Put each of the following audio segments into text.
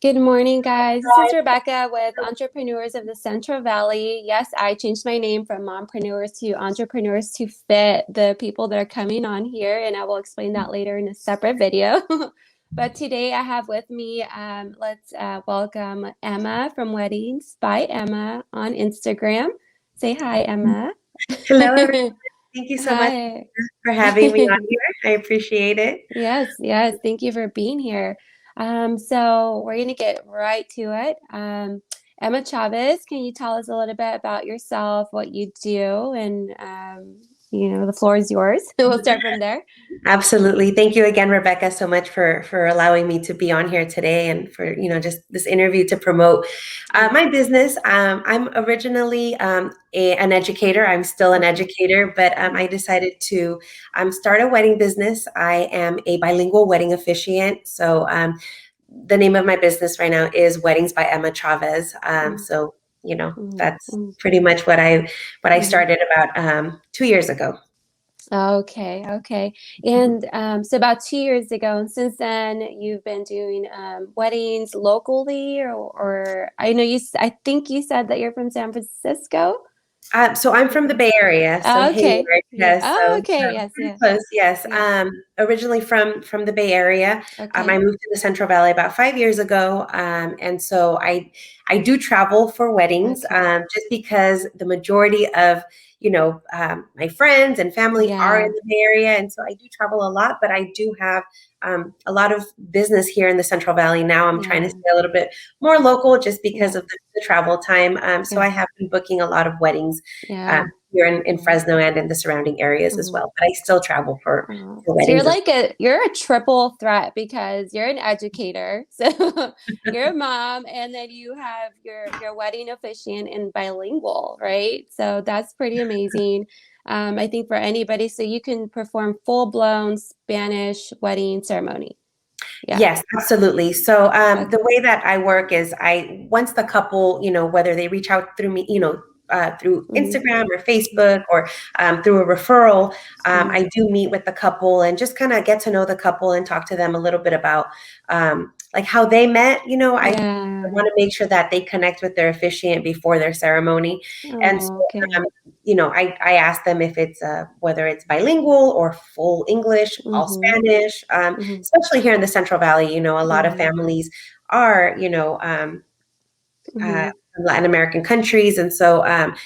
Good morning, guys. This is Rebecca with Entrepreneurs of the Central Valley. Yes, I changed my name from mompreneurs to entrepreneurs to fit the people that are coming on here, and I will explain that later in a separate video. But today I have with me, let's welcome Emma from Weddings by Emma on Instagram. Say hi, Emma. Hello, everyone. Thank you so much Hi. for having me on here. I appreciate it. Yes, yes. Thank you for being here. So we're going to get right to it. Emma Chavez, can you tell us a little bit about yourself, what you do, and the floor is yours. We'll start from there. Absolutely. Thank you again, Rebecca, so much for allowing me to be on here today and for, just this interview to promote my business. I'm originally an educator. I'm still an educator, but I decided to start a wedding business. I am a bilingual wedding officiant. So the name of my business right now is Weddings by Emma Chavez. So, that's Mm. pretty much what I started about 2 years ago. Okay, okay. And so about 2 years ago, and since then, you've been doing weddings locally, or I know I think you said that you're from San Francisco. So I'm from the Bay Area, so Oh, okay. Hayward, Yeah. yes, Oh, so okay. Yes, pretty yes, close, yes. yeah. Originally from the Bay Area, I Okay. moved to the Central Valley about 5 years ago, and so I do travel for weddings, Okay. just because the majority of my friends and family are Yeah. in the Bay Area, and so I do travel a lot. But I do have a lot of business here in the Central Valley now. I'm trying to Yeah. stay a little bit more local just because Yeah. of the travel time. So Yeah. I have been booking a lot of weddings Yeah. here in Yeah. Fresno and in the surrounding areas as Mhm. well. But I still travel Oh. for So you're weddings as like you're a triple threat because you're an educator, so you're a mom, and then you have your wedding officiant and bilingual, right? So that's pretty amazing. I think for anybody, so you can perform full-blown Spanish wedding ceremony. Yeah. Yes, absolutely. So Okay. the way that I work is once the couple, whether they reach out through me, through Mhm. Instagram or Facebook or through a referral, Mhm. I do meet with the couple and just kind of get to know the couple and talk to them a little bit about like how they met. I Yeah. want to make sure that they connect with their officiant before their ceremony. And so, Oh, okay. um, I ask them if it's whether it's bilingual or full English, all Mm-hmm. Spanish. Mm-hmm. Especially here in the Central Valley, a lot of Mm-hmm. families are, Mm-hmm. from Latin American countries, and so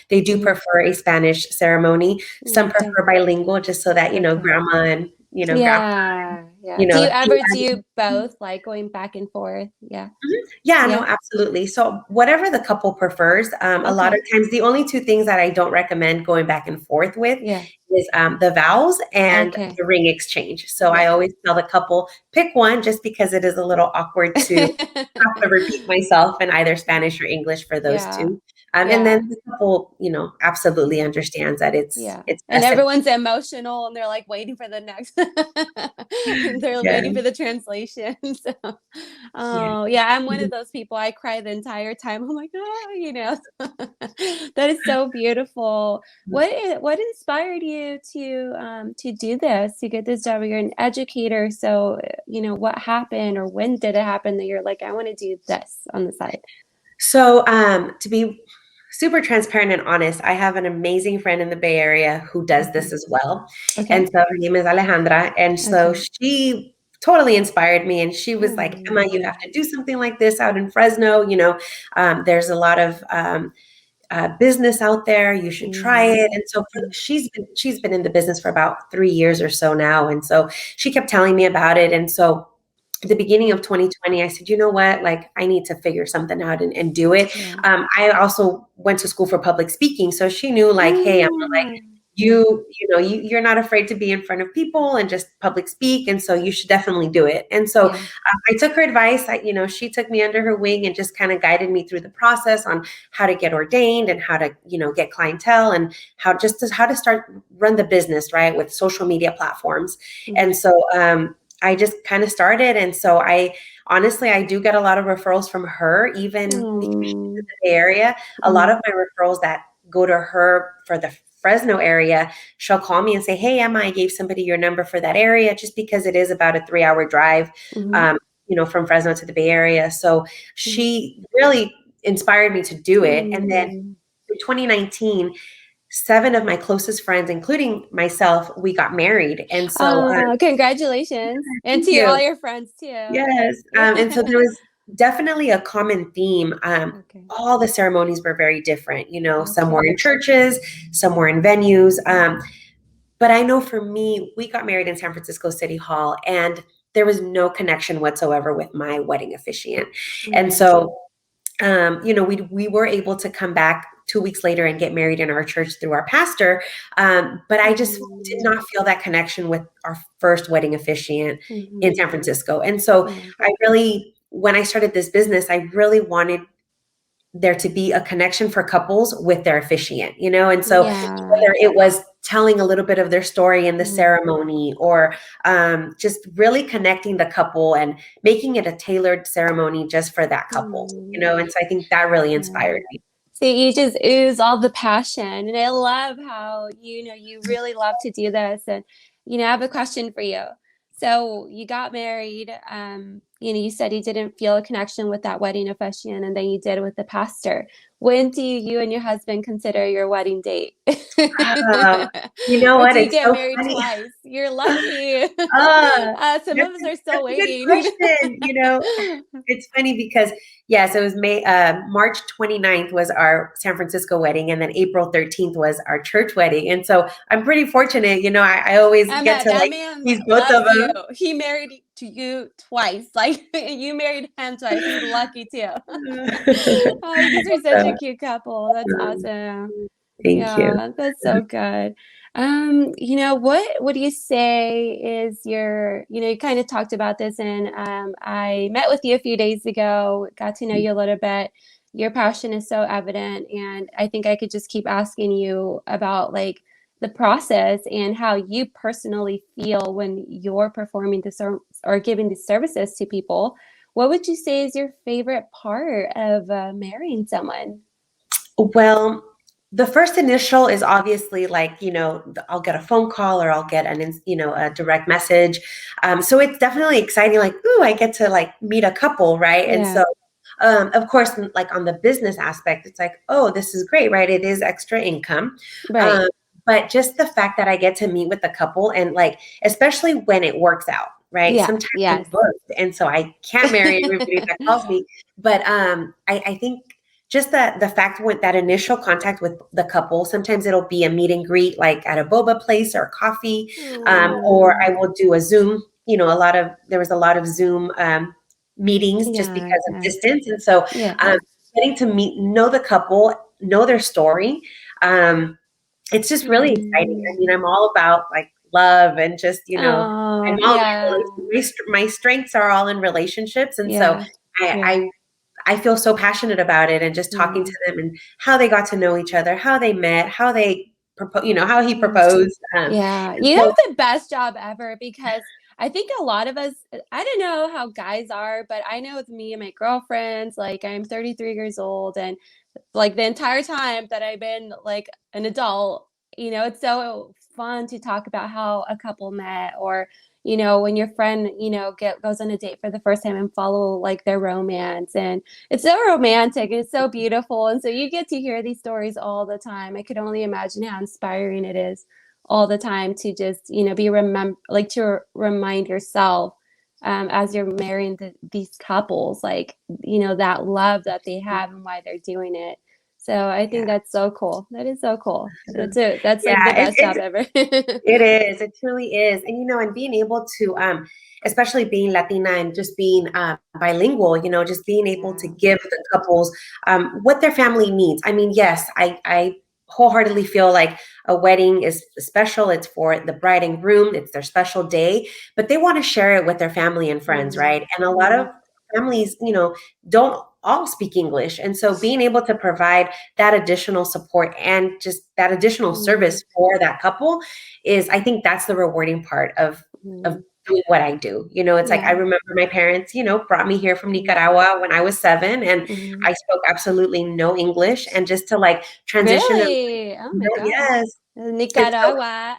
they do Mm-hmm. prefer a Spanish ceremony. Some Okay. prefer bilingual, just so that Okay. grandma and grandpa, Yeah, yeah. Do you ever do see. both, like going back and forth? Yeah, Mhm. Yeah, no, yeah. absolutely. So whatever the couple prefers, a lot of Okay. times the only two things that I don't recommend going back and forth with Yeah. is the vows and Okay. the ring exchange. So I Yeah. always tell the couple, pick one just because it is a little awkward to have to repeat myself in either Spanish or English for those Yeah. two. And Yeah. then the couple, absolutely understands that it's Yeah. it's And best if everyone's emotional and they're like waiting for the next they're yeah, waiting for the translation. So yeah. oh yeah, I'm one of those people. I cry the entire time. I'm like, oh. That is so beautiful. What inspired you to do this, to get this job? You're an educator, so what happened or when did it happen that you're like, I want to do this on the side? So, to be super transparent and honest, I have an amazing friend in the Bay Area who does Mhm. this as well. And Okay. so her name is Alejandra. And so Okay. she totally inspired me. And she was like, Emma, you have Mm. to do something like this out in Fresno. There's a lot of business out there. You should try it. Mhm. And so she's been in the business for about 3 years or so now. And so she kept telling me about it. And so at the beginning of 2020, I said, you know what, like I need to figure something out and do it. Yeah. I also went to school for public speaking. So she knew like, hey, I'm like, Mm. Yeah. you're not afraid to be in front of people and just public speak. And so you should definitely do it. And so Yeah. I took her advice. She took me under her wing and just kind of guided me through the process on how to get ordained and how to, get clientele and how to start run the business, right, with social media platforms. And Mhm. so, I just kind of started. And so I do get a lot of referrals from her, even because she's in Mm. the Bay Area. A lot Mhm. of my referrals that go to her for the Fresno area, she'll call me and say, hey, Emma, I gave somebody your number for that area just because it is about a 3-hour drive. Mhm. from Fresno to the Bay Area. So she really inspired me to do it. And then in 2019, 7 of my closest friends, including myself, we got married. And so, congratulations. And thank to all you. your friends too. Yes. And so there was definitely a common theme. Okay. All the ceremonies were very different. Some Okay. were in churches, some were in venues. But I know for me, we got married in San Francisco City Hall, and there was no connection whatsoever with my wedding officiant. And so, we were able to come back 2 weeks later and get married in our church through our pastor. But I just did not feel that connection with our first wedding officiant in San Francisco. And so I really, when I started this business, I really wanted there to be a connection for couples with their officiant, and so whether it was telling a little bit of their story in the ceremony, or just really connecting the couple and making it a tailored ceremony just for that couple, and so I think that really inspired me. See, you just ooze all the passion, and I love how you really love to do this. And I have a question for you. So you got married. You said you didn't feel a connection with that wedding officiant, and then you did with the pastor. When do you and your husband consider your wedding date? You know Or what? do you It's get so married funny. twice? You're lucky. Some of us are still waiting. That's a good question. It's funny because so it was March 29th was our San Francisco wedding, and then April 13th was our church wedding. And so I'm pretty fortunate, I always get to that man these both of them. He married to you twice. Like you married him twice. He's lucky too. Oh, you guys are such a cute couple. That's awesome. Thank you. That's so good. What would you say is your, you kind of talked about this, and I met with you a few days ago, got to know you a little bit. Your passion is so evident, and I think I could just keep asking you about like the process and how you personally feel when you're performing this or giving these services to people. What would you say is your favorite part of marrying someone? Well, the first initial is obviously I'll get a phone call or I'll get a direct message. So it's definitely exciting. Like, ooh, I get to meet a couple, right? And so, of course, on the business aspect, it's like, oh, this is great, right? It is extra income. Right. But just the fact that I get to meet with the couple and especially when it works out, right? Yeah. Sometimes Yes. I'm booked, and so I can't marry everybody that calls me. But I think just the fact with that initial contact with the couple, sometimes it'll be a meet and greet, like at a boba place or coffee, or I will do a Zoom. There was a lot of Zoom meetings just because of distance, and so getting to know the couple, know their story. It's just really exciting. I mean, I'm all about love and just I'm all my strengths are all in relationships, and so I feel so passionate about it, and just talking to them and how they got to know each other, how they met, how they how he proposed. You have the best job ever, because I think a lot of us, I don't know how guys are, but I know with me and my girlfriends, I'm 33 years old, and the entire time that I've been an adult, it's so fun to talk about how a couple met, or when your friend goes on a date for the first time and follow their romance, and it's so romantic and it's so beautiful, and so you get to hear these stories all the time. I could only imagine how inspiring it is all the time to just to remind yourself as you're marrying these couples, that love that they have and why they're doing it. So I think that's so cool. That is so cool. That's it. That's the best job ever. It is. It truly is. And, and being able to, especially being Latina and just being bilingual, just being able to give the couples what their family needs. I mean, yes, I wholeheartedly feel like a wedding is special. It's for the bride and groom. It's their special day, but they want to share it with their family and friends, right? And a lot of families, don't all speak English. And so being able to provide that additional support and just that additional service for that couple I think that's the rewarding part of doing what I do. It's I remember my parents, brought me here from Nicaragua when I was 7, and I spoke absolutely no English, and just to transition. Really? Oh my God. Yes. Nicaragua.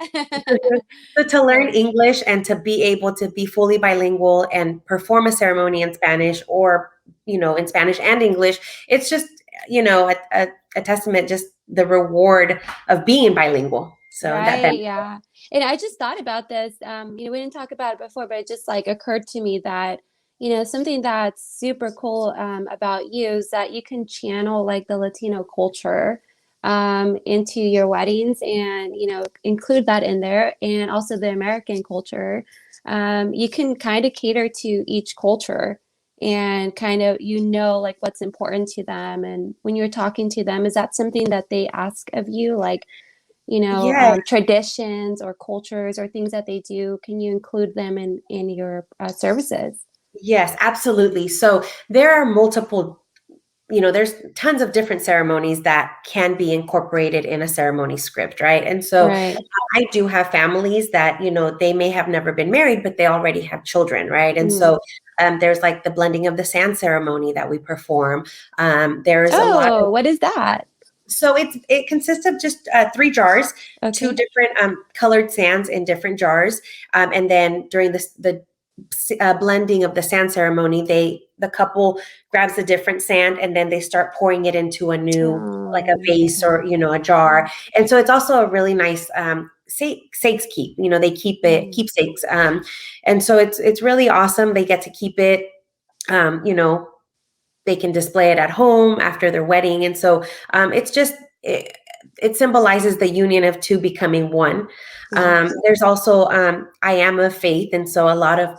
So to learn Cool. English and to be able to be fully bilingual and perform a ceremony in Spanish or, in Spanish and English, it's just, a testament, just the reward of being bilingual. So that Right, benefit. yeah. And I just thought about this. We didn't talk about it before, but it just like occurred to me that, something that's super cool about you is that you can channel like the Latino culture into your weddings and, include that in there and also the American culture. You can kind of cater to each culture and kind of, like what's important to them. And when you're talking to them, is that something that they ask of you? Like, Yeah. traditions or cultures or things that they do, can you include them in your services? Yes, absolutely. So there are multiple, there's tons of different ceremonies that can be incorporated in a ceremony script, right? And so Right. I do have families that, they may have never been married, but they already have children, right? And Mm. so there's like the blending of the sand ceremony that we perform. There's a lot of, Oh, what is that? so it consists of just 3 jars, two Okay. different colored sands in different jars, and then during the blending of the sand ceremony, the couple grabs a different sand and then they start pouring it into a new, like a Oh, vase or a jar. And so it's also a really nice sakes keep. They keep it mm. keepsakes, and so it's really awesome. They get to keep it. Um, you know, they can display it at home after their wedding. And so it's just, it symbolizes the union of two becoming one. Yes. There's also, I am of faith. And so a lot of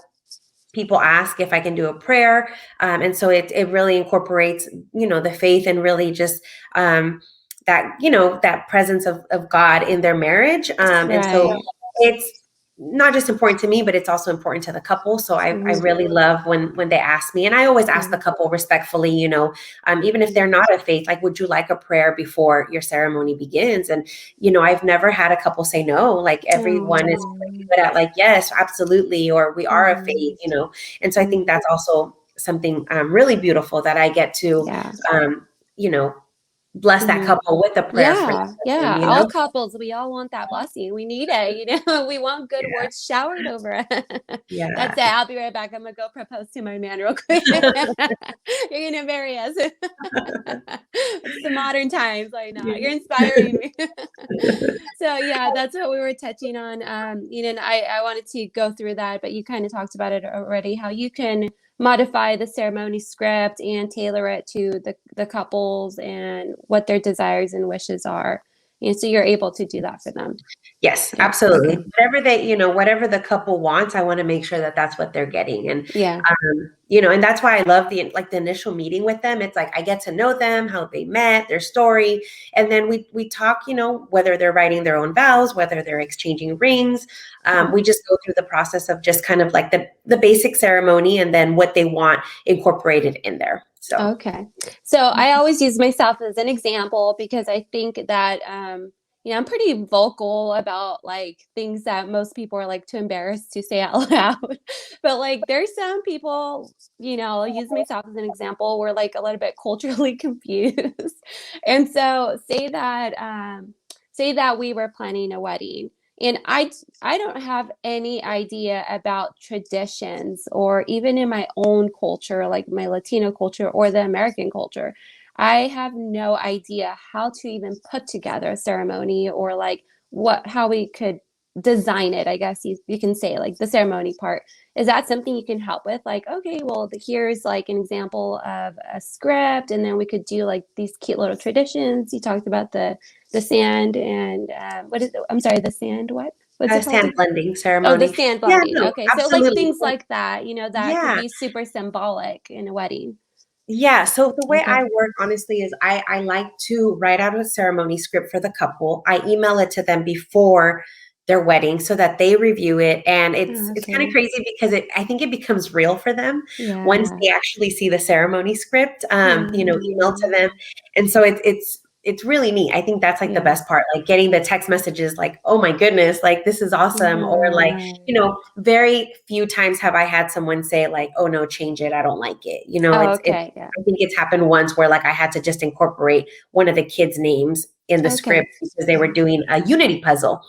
people ask if I can do a prayer. And so it really incorporates, the faith and really just that presence of God in their marriage. And so Right. it's not just important to me, but it's also important to the couple. So I Mhm. really love when they ask me, and I always ask the Yeah. couple respectfully, even if they're not of faith, like, would you like a prayer before your ceremony begins? And, I've never had a couple say no. Like everyone is pretty Oh. good at like, yes, absolutely. Or we are of faith, Mhm. And so I think that's also something really beautiful that I get to, Yeah. you know, bless that Mhm. couple with a prayer for Yeah, them, yeah. All couples, we all want that blessing. We need it, We want good Yeah. words showered over us. Yeah. That's it. I'll be right back. I'm gonna go propose to my man real quick. You're gonna marry us. It's the modern times. I know. You're inspiring me. So yeah, that's what we were touching on. And I wanted to go through that, but you kind of talked about it already, how you can modify the ceremony script and tailor it to the couples and what their desires and wishes are. And so you're able to do that for them. Yes, Yeah. absolutely. Okay. Whatever the couple wants, I want to make sure that that's what they're getting. And, Yeah. and that's why I love the initial meeting with them. It's like, I get to know them, how they met, their story. And then we talk, whether they're writing their own vows, whether they're exchanging rings. We just go through the process of just kind of like the basic ceremony and then what they want incorporated in there. So. Okay. So I always use myself as an example because I think that I'm pretty vocal about like things that most people are like too embarrassed to say out loud. But like there's some people, I'll use myself as an example, we're like a little bit culturally confused. And so say that we were planning a wedding and I don't have any idea about traditions or even in my own culture, like my Latino culture or the American culture. I have no idea how to even put together a ceremony or like how we could design it, I guess you can say, like the ceremony part. Is that something you can help with? Like, okay, well, here's like an example of a script, and then we could do like these cute little traditions. You talked about the sand and what is it? I'm sorry, the sand what? What's it called? Sand blending Oh, the ceremony. sand Yeah, blending. no, Okay. So like absolutely. things like that, that could Yeah. be super symbolic in a wedding. Yeah. So the way I Okay. work, honestly, is I like to write out a ceremony script for the couple. I email it to them before their wedding so that they review it. And it's kind of Okay. crazy because I think it becomes real for them once Yeah. they actually see the ceremony script, emailed to Mm, them. And so it's really neat. I think that's like the yeah. best part, like getting the text messages like, oh my goodness, like this is awesome. Or like, Right. very few times have I had someone say like, oh no, change it. I don't like it. Oh, It's okay. Yeah. I think it's happened once where like I had to just incorporate one of the kids' names in the Okay. script because they were doing a unity puzzle.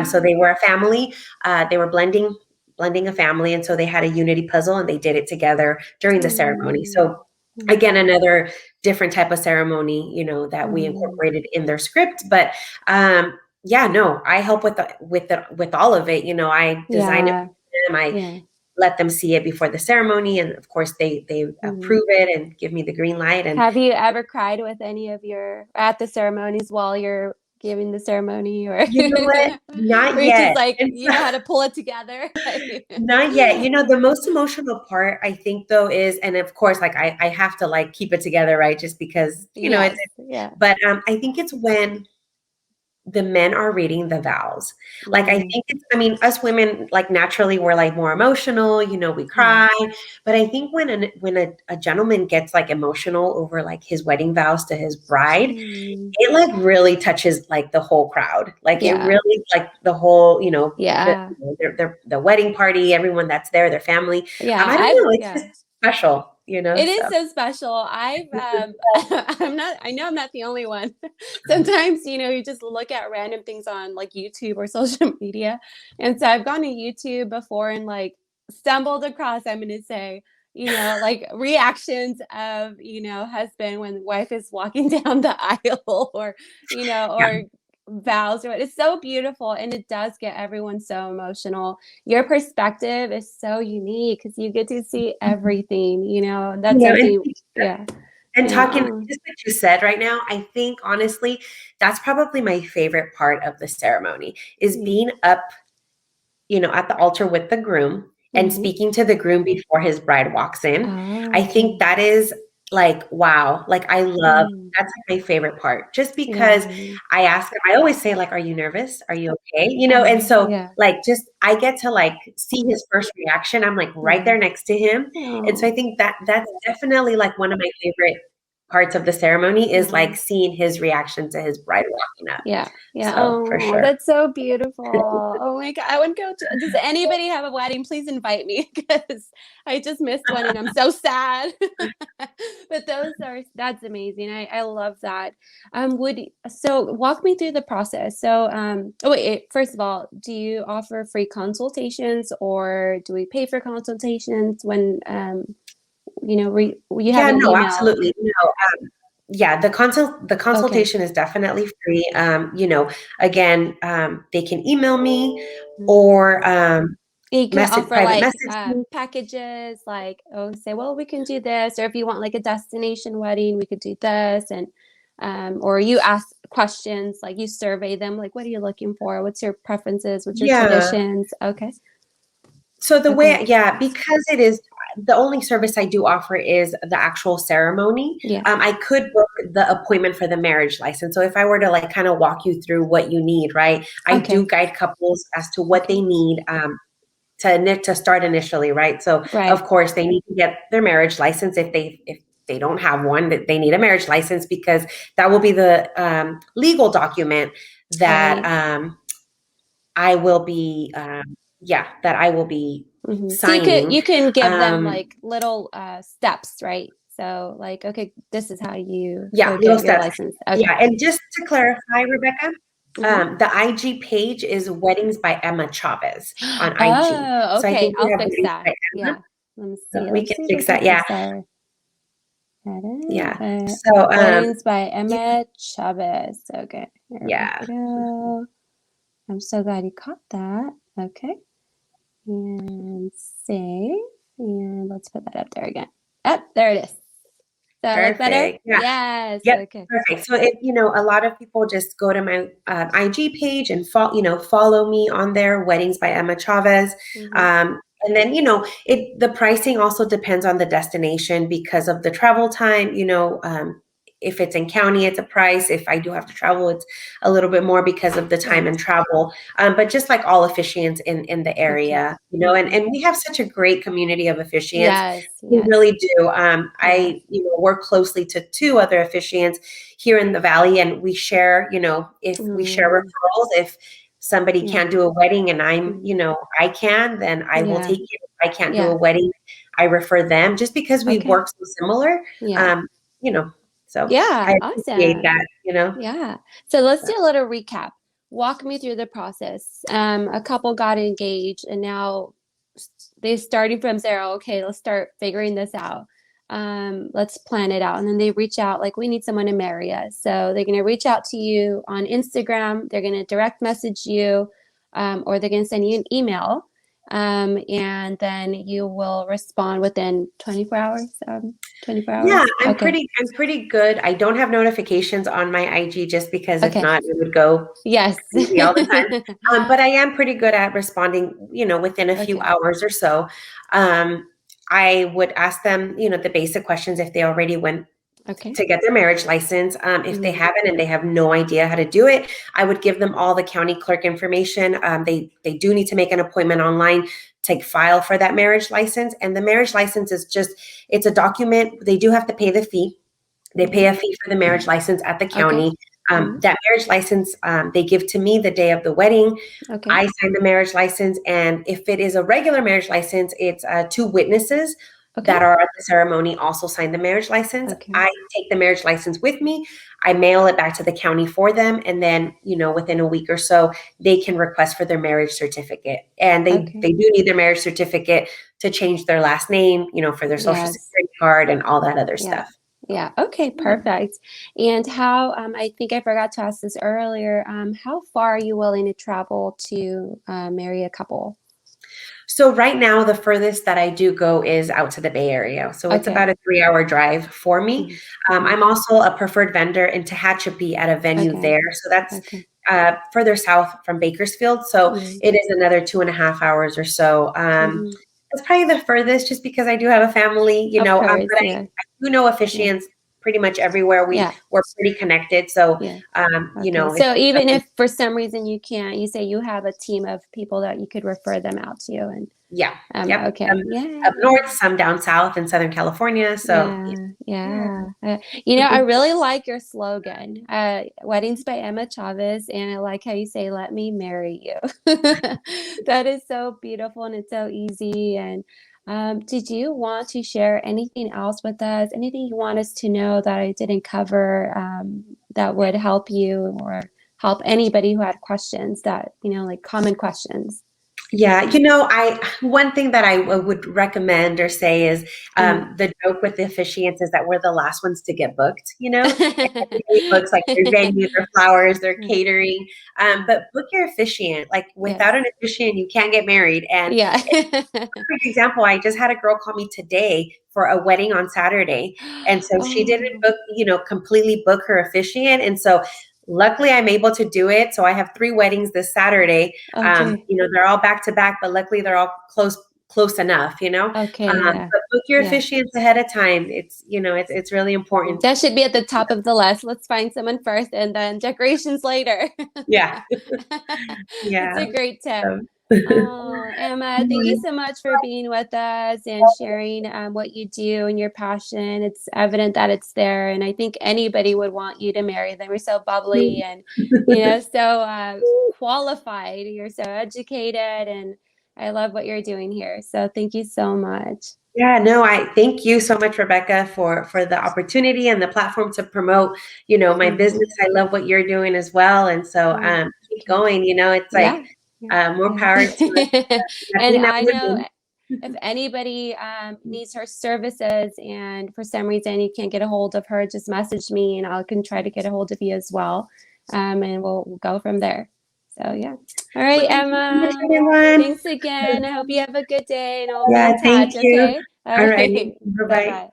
So they were a family. They were blending a family, and so they had a unity puzzle, and they did it together during the ceremony. So again, another different type of ceremony, you know, that we incorporated in their script. But yeah, no, I help with all of it. You know, I design it for them. I let them see it before the ceremony, and of course they approve it and give me the green light. And have you ever cried with any of your at the ceremonies while you're giving the ceremony, or you know what? Not or you just yet. like And you know how to pull it together? not yet. You know, the most emotional part, I think, though, is, and of course, like I have to like keep it together, right? Just because, you know, it's, but I think it's when the men are reading the vows. Like, I think it's, I mean, us women, like naturally we're like more emotional, you know, we cry, but I think when a gentleman gets like emotional over like his wedding vows to his bride, it like really touches like the whole crowd. Like it really, like the whole, you know, the wedding party, everyone that's there, their family. I don't know, it's just special, you know. It is so special. I've I'm not, I know I'm not the only one. Sometimes, you know, you just look at random things on like YouTube or social media. And so I've gone to YouTube before and like stumbled across, I'm going to say, you know, like reactions of, you know, husband when wife is walking down the aisle, or, you know, or vows, or it's so beautiful, and it does get everyone so emotional. Your perspective is so unique because you get to see everything, you know. That's something, and talking just what you said right now, I think honestly that's probably my favorite part of the ceremony is being up, you know, at the altar with the groom and speaking to the groom before his bride walks in. I think that is like, wow, like I love, that's like my favorite part, just because I ask him, I always say like, are you nervous? Are you okay? You know? And so like, just, I get to like see his first reaction. I'm like right there next to him. And so I think that that's definitely like one of my favorite parts of the ceremony is like seeing his reaction to his bride walking up. So, for sure. That's so beautiful. Oh my God. I would go to, does anybody have a wedding? Please invite me, because I just missed one and I'm so sad. But that's amazing. I love that. So walk me through the process. So, first of all, do you offer free consultations, or do we pay for consultations when, you know, you have an email? Absolutely. Yeah, the consultation is definitely free. You know, again, they can email me or you can offer private like message. packages, like, say, well, we can do this, or if you want like a destination wedding, we could do this, and or you ask questions, like you survey them, like, what are you looking for? What's your preferences? What's your traditions? Okay. So the way, because it is the only service I do offer is the actual ceremony. I could book the appointment for the marriage license. So if I were to like kind of walk you through what you need, right? I do guide couples as to what they need to start initially, right? So of course they need to get their marriage license if they don't have one, that they need a marriage license, because that will be the legal document that I will be signing. So you can give them like little steps, right? So like, okay, this is how you go get your license. Yeah, and just to clarify, Rebecca, the IG page is Weddings by Emma Chavez on IG. Oh, okay. So I think I'll fix that. Yeah. Let me see. So we can fix that. Yeah. So Weddings by Emma Chavez. Okay. Here we go. I'm so glad you caught that. Okay. And save. And let's put that up there again. There it is. Does that look better? Yes. Okay. Perfect. So if, you know, a lot of people just go to my IG page and follow me on there, Weddings by Emma Chavez. And then, you know, the pricing also depends on the destination because of the travel time. You know, if it's in county, it's a price. If I do have to travel, it's a little bit more because of the time and travel. But just like all officiants in the area, you know, and we have such a great community of officiants. We really do. I work closely to 2 other officiants here in the Valley, and we share, you know, if we share referrals, if somebody can't do a wedding and I'm, you know, I can, then I will take it. If I can't do a wedding, I refer them, just because we work so similar. You know, So Yeah, I appreciate awesome. that, you know. Yeah. So let's do a little recap. Walk me through the process. A couple got engaged and now they starting from zero. Okay, let's start figuring this out. Let's plan it out. And then they reach out like, we need someone to marry us. So they're going to reach out to you on Instagram. They're going to direct message you, or they're going to send you an email. And then you will respond within 24 hours. 24 Yeah, hours. Okay. I'm pretty good. I don't have notifications on my IG just because if Okay. not, it would go Yes. crazy all the time. But I am pretty good at responding, within a few Okay. hours or so. I would ask them, the basic questions if they already went Okay. to get their marriage license. If they Mhm. haven't and they have no idea how to do it, I would give them all the county clerk information. They do need to make an appointment online to file for that marriage license. And the marriage license is it's a document. They do have to pay the fee. They pay a fee for the marriage license at the Okay. county. Mhm. That marriage license, they give to me the day of the wedding. Okay. I sign the marriage license. And if it is a regular marriage license, it's two witnesses Okay. that are at the ceremony also sign the marriage license. Okay. I take the marriage license with me. I mail it back to the county for them. And then, within a week or so, they can request for their marriage certificate. And they Okay. do need their marriage certificate to change their last name, for their social Yes. security card and all that other Yeah. stuff. Yeah. Okay. Perfect. And how, I think I forgot to ask this earlier. How far are you willing to travel to marry a couple? So right now, the furthest that I do go is out to the Bay Area. So it's Okay. about a 3-hour drive for me. Mhm. Mhm. I'm also a preferred vendor in Tehachapi at a venue Okay. there. So that's Okay. further south from Bakersfield. So Mhm. it is another 2.5 hours or so. Mhm. It's probably the furthest just because I do have a family, Of course. but Yeah. I do know Yeah. officiants pretty much everywhere. Yeah. We're pretty connected. So, Yeah. you Okay. know, if So even something, if for some reason you can't, you say you have a team of people that you could refer them out to, and yeah, yep. okay. Yeah. Up north, some down south in Southern California. So, Yeah, yeah. yeah. I really like your slogan, Weddings by Emma Chavez, and I like how you say, "Let me marry you." That is so beautiful and it's so easy. And did you want to share anything else with us? Anything you want us to know that I didn't cover, that would help you or help anybody who had questions that, like common questions? Yeah, one thing that I would recommend or say is Mhm. the joke with the officiants is that we're the last ones to get booked, And everybody books like their venue, their flowers, their Mm, catering. But book your officiant. Like without yes. an officiant, you can't get married. And Yeah. perfect example, I just had a girl call me today for a wedding on Saturday. And so she didn't Oh, book, completely book her officiant. And so luckily I'm able to do it. So I have 3 weddings this Saturday. okay. They're all back to back, but luckily they're all close enough. Okay, yeah. But book your Yeah. officiants ahead of time. It's really important. That should be at the top of the list. Let's find someone first and then decorations later. Yeah. That's Yeah. a great tip. So. Oh, Emma, thank you so much for being with us and sharing what you do and your passion. It's evident that it's there, and I think anybody would want you to marry them. You're so bubbly and so qualified. You're so educated, and I love what you're doing here. So thank you so much. Yeah, no, I thank you so much, Rebecca, for the opportunity and the platform to promote, my business. Mhm. I love what you're doing as well. And so Oh, keep thank you. going, it's like Yeah. Yeah. more Yeah. power to us And Latina I know women. if anybody needs her services and for some reason you can't get a hold of her, just message me and I can try to get a hold of you as well. And we'll go from there. So yeah. All Well, right, thank you so much, Emma. everyone. Thanks again. I hope you have a good day and I'll be Yeah, in thank touch. you. Okay. All All righty. right. Bye Bye-bye. bye.